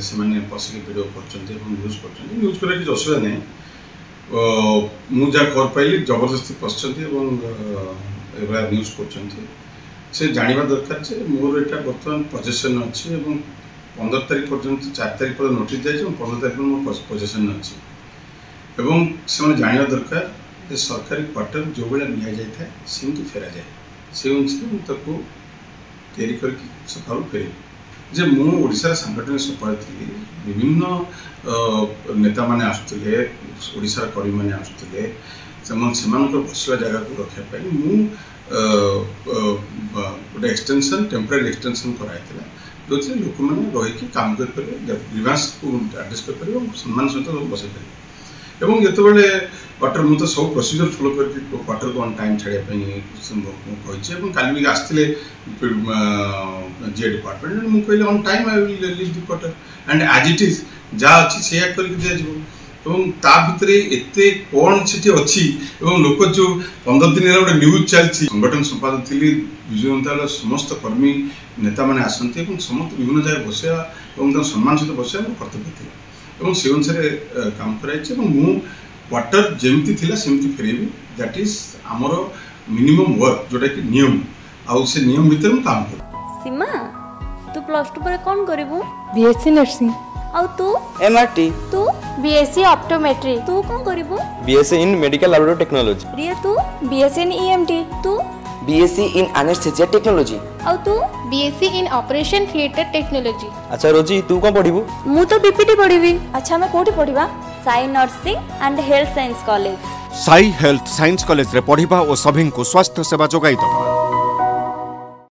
से माने पसिक वीडियो करछन्ते एवं न्यूज करछन्ते न्यूज करे कि असुविधा नहीं मु जा कर पाइली जबरदस्ती पसछन्ते एवं एबा न्यूज करछन्ते से जानिबा दरकार जे मोर एटा वर्तमान पोजीशन अछि एवं 15 तारिख पर्यंत 4 तारिख पर नोटिस जाय छै 15 तारिख पर मोर पोजीशन अछि एवं से जानिबा दरकार जे सरकारी क्वार्टर जो बेला निया जाय था सिंतु फेरा जाय से अनुसार तको तैयारी करके सकाल फेरे जे मु ओडिसा संगठन सफल थी विभिन्न नेता माने आसुले ओडिसा करी माने आसुले सेमान बसवा जगह को रखा पाई मु गोटे एक्सटेंशन टेम्पररी एक्सटेंशन कराइला जो लोक मैंने रही काम करेंगे ग्रीवांस को आडजस्ट करेंगे सम्मान सहित बसई पारे एवं जितेबाला क्वार्टर मुझे सब प्रोसीजर फॉलो करके क्वार्टर को ऑन टाइम छाड़ापी कही काली भी आसते जी डिपार्टमेंट मुझे on time I will leave the quarter and as it is जहाँ अच्छी से करके दिज्व ता भितर एते कौन से अच्छी लोक जो 15 दिन गोटे न्यूज चलती संगठन संपादक थी विजय जनता समस्त कर्मी नेता मैंने आसती समस्त विभिन्न जगह बसवा सम्मान सहित बसवा मोर कर्तव्य थी और से अनुसार काम कराई मु क्वार्टर जमती थिला सेमती फेरेबी दैट इज आमर मिनिमम वर्क जोटा कि नियम आउ से नियम भीतर मु काम कर सीमा तू प्लस 2 पर कौन करबू बीएससी नर्सिंग आउ तू एमआरटी तू बीएससी ऑप्टोमेट्री तू कौन करबू BSc in medical laboratory technology Riya तू बीएससी इन ईएमटी तू बीएससी इन एनेस्थेसिया टेक्नोलॉजी आउ तू BSc in operation theatre technology. अच्छा रोजी तू कौन पढ़िबू मु तो बीपीटी पढ़िबी। अच्छा मैं कोठी पढ़िबा Sai nursing and health science college Sai health science college रे पढ़िबा और सभी को स्वास्थ्य सेवा जोगाई दबा।